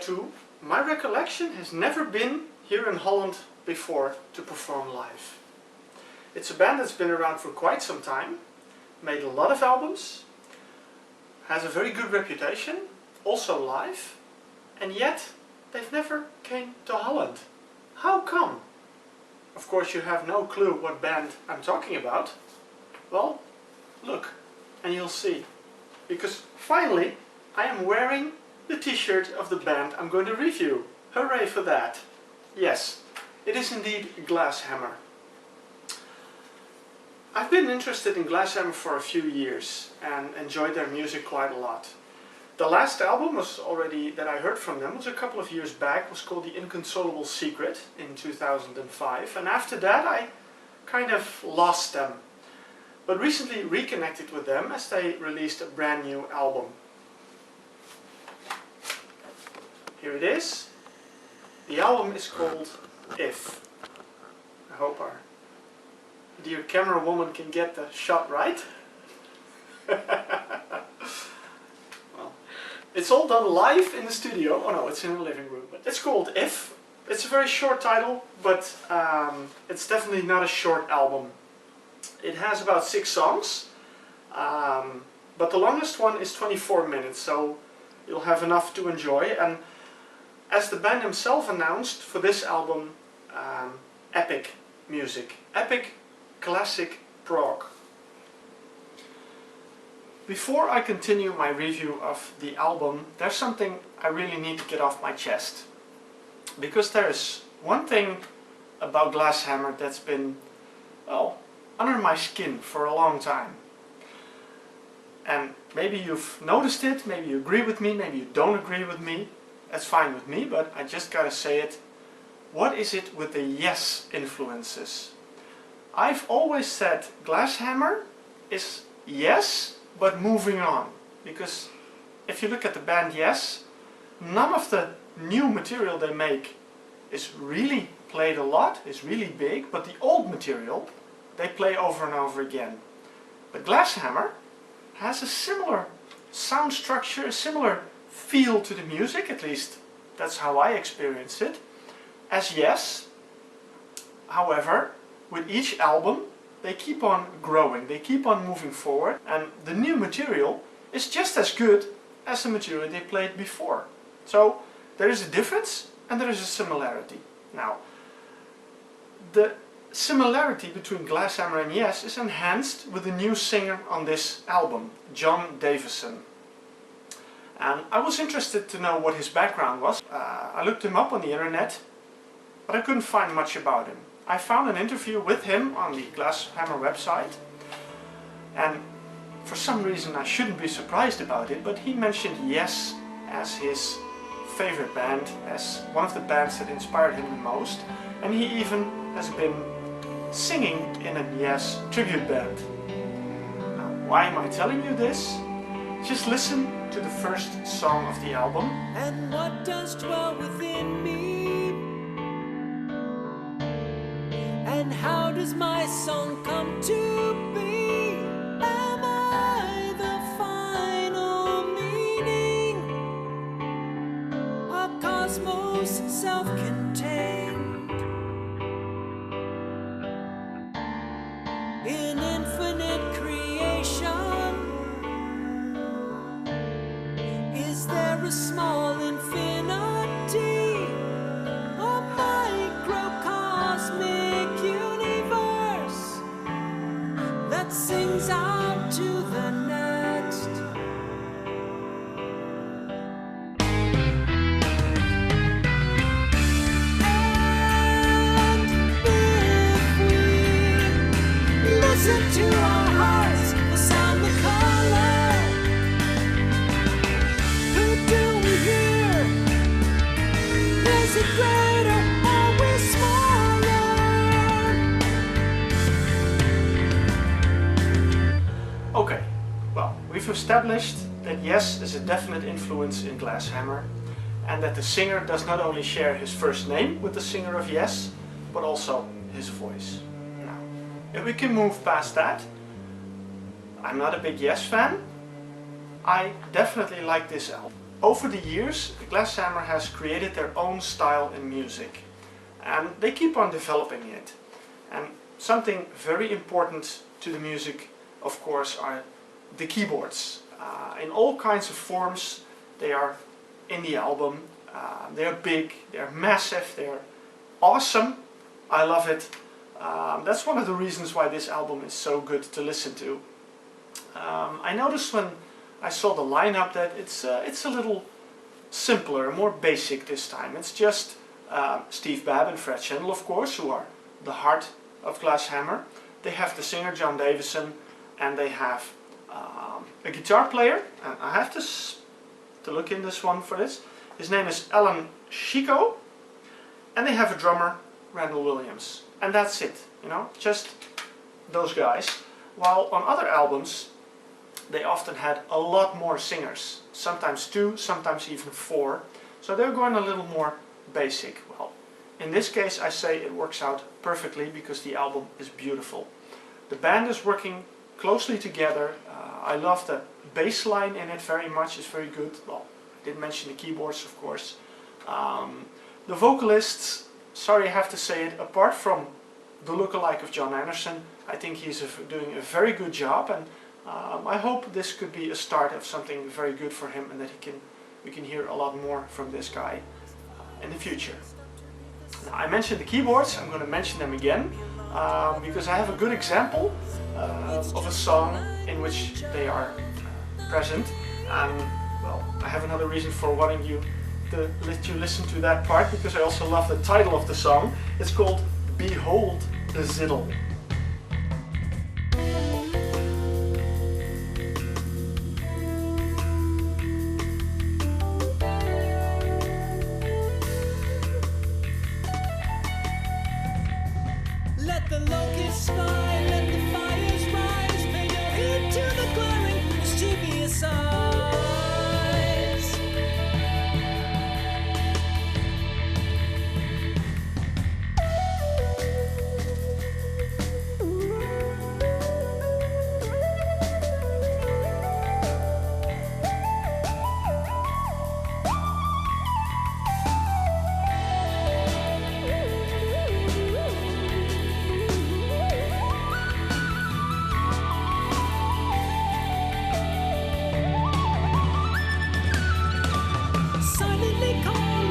to my recollection, has never been here in Holland before to perform live. It's a band that's been around for quite some time, made a lot of albums, has a very good reputation, also live, and yet they've never came to Holland. How come? Of course you have no clue what band I'm talking about. Well, look and you'll see. Because finally I am wearing the t-shirt of the band I'm going to review. Hooray for that! Yes, it is indeed Glasshammer. I've been interested in Glasshammer for a few years and enjoyed their music quite a lot. The last album that I heard from them was a couple of years back, was called The Inconsolable Secret in 2005, and after that I kind of lost them. But recently reconnected with them as they released a brand new album. Here it is. The album is called If. I hope our dear camera woman can get the shot right. Well, it's all done live in the studio. Oh no, it's in the living room. But it's called If. It's a very short title, but it's definitely not a short album. It has about 6 songs, but the longest one is 24 minutes, so you'll have enough to enjoy. And as the band himself announced for this album, epic music, epic classic prog. Before I continue my review of the album, there's something I really need to get off my chest. Because there is one thing about Glasshammer that's been, well, under my skin for a long time. And maybe you've noticed it, maybe you agree with me, maybe you don't agree with me. That's fine with me, but I just gotta say it. What is it with the Yes influences? I've always said Glasshammer is Yes, but moving on. Because if you look at the band Yes, none of the new material they make is really played a lot, is really big, but the old material they play over and over again. But Glasshammer has a similar sound structure, a similar feel to the music, at least that's how I experience it, as Yes. However, with each album they keep on growing, they keep on moving forward, and the new material is just as good as the material they played before. So there is a difference and there is a similarity. Now, the similarity between Glasshammer and Yes is enhanced with the new singer on this album, John Davison. And I was interested to know what his background was. I looked him up on the internet, but I couldn't find much about him. I found an interview with him on the Glasshammer website, and for some reason I shouldn't be surprised about it, but he mentioned Yes as his favorite band, as one of the bands that inspired him the most, and he even has been singing in a Yes tribute band. Now, why am I telling you this? Just listen to the first song of the album. And what does dwell within me? And how does my song come to be? Am I the final meaning? A cosmos self-contained in infinite creation? Is there a small infinity? A microcosmic universe that sings out to the next? And if we listen to our hearts, the sound, the color, who do we hear? Is it greater? Are we smaller? Okay, well, we've established that Yes is a definite influence in Glasshammer, and that the singer does not only share his first name with the singer of Yes, but also his voice. Now, if we can move past that, I'm not a big Yes fan. I definitely like this album. over the years, Glass Hammer has created their own style in music, and they keep on developing it. And something very important to the music, of course, are the keyboards. In all kinds of forms, they are in the album. They're big, they're massive, they're awesome. I love it. That's one of the reasons why this album is so good to listen to. I noticed when I saw the lineup that it's a little simpler, more basic this time. It's just Steve Babb and Fred Chendal, of course, who are the heart of Glass Hammer. They have the singer John Davison, and they have a guitar player, and I have to look in this one for this. His name is Alan Chico, and they have a drummer, Randall Williams, and that's it, you know, just those guys. While on other albums they often had a lot more singers, sometimes 2, sometimes even 4, so they're going a little more basic. Well, in this case I say it works out perfectly because the album is beautiful. The band is working closely together. I love the bass line in it very much, it's very good. Well, I did mention the keyboards, of course. The vocalists, sorry I have to say it, apart from the lookalike of John Anderson, I think he's doing a very good job, and I hope this could be a start of something very good for him, and that we can hear a lot more from this guy in the future. Now, I mentioned the keyboards, I'm going to mention them again, because I have a good example of a song in which they are present, and well, I have another reason for wanting you to let you listen to that part, because I also love the title of the song. It's called Behold the Ziddle. Let the locusts fly, let the fires rise, pay your heed to the glaring, mischievous eyes. Silently calling.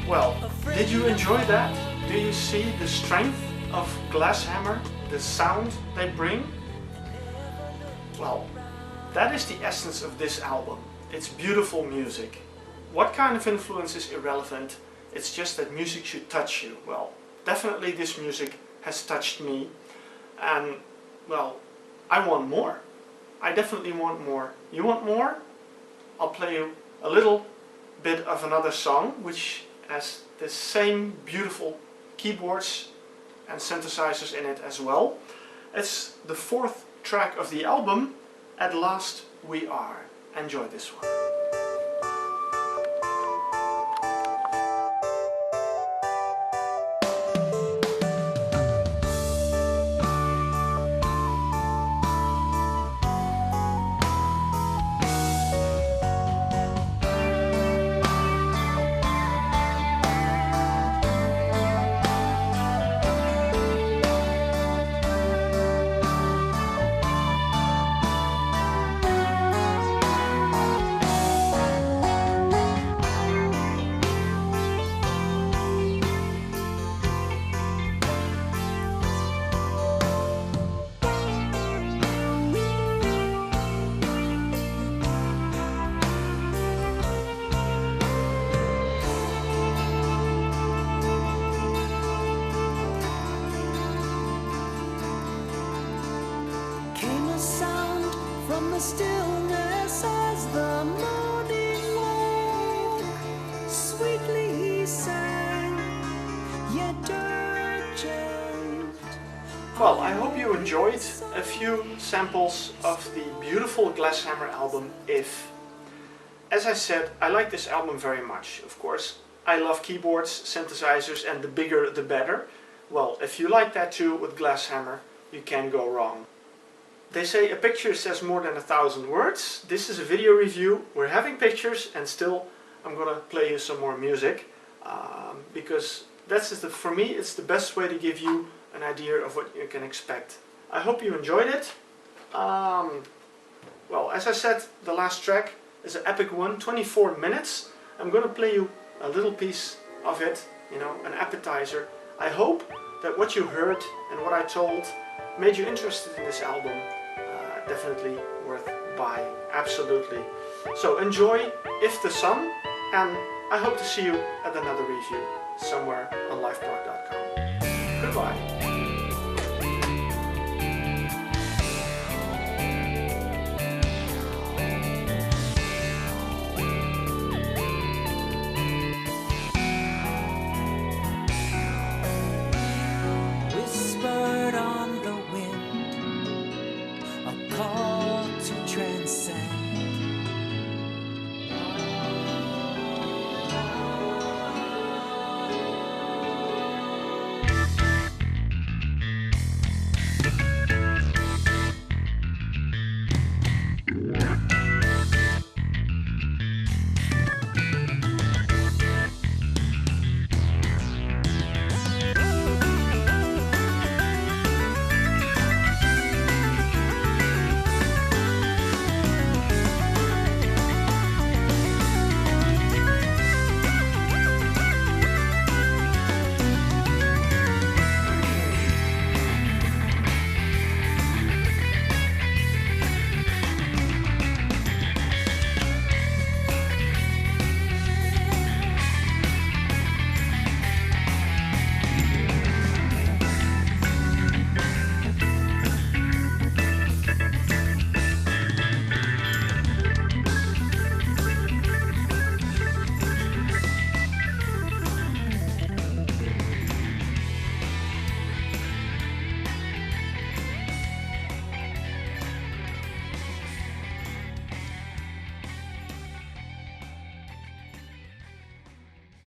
Well, did you enjoy that? Do you see the strength of Glass Hammer, the sound they bring? Well, that is the essence of this album. It's beautiful music. What kind of influence is irrelevant? It's just that music should touch you. Well, definitely this music has touched me, and well, I want more. I definitely want more. You want more? I'll play you a little bit of another song which has the same beautiful keyboards and synthesizers in it as well. It's the 4th track of the album, At Last We Are. Enjoy this one. Came a sound from the stillness as the morning woke. Sweetly he sang, yet urgent. Well, I hope you enjoyed a few samples of the beautiful Glass Hammer album, If. As I said, I like this album very much. Of course, I love keyboards, synthesizers, and the bigger the better. Well, if you like that too with Glass Hammer, you can't go wrong. They say a picture says more than 1,000 words. This is a video review. We're having pictures, and still I'm gonna play you some more music because for me it's the best way to give you an idea of what you can expect. I hope you enjoyed it. Well, as I said, the last track is an epic one, 24 minutes. I'm gonna play you a little piece of it, you know, an appetizer. I hope that what you heard and what I told made you interested in this album. Definitely worth buying, absolutely. So enjoy If the Sun, and I hope to see you at another review somewhere on liveprog.com. Goodbye.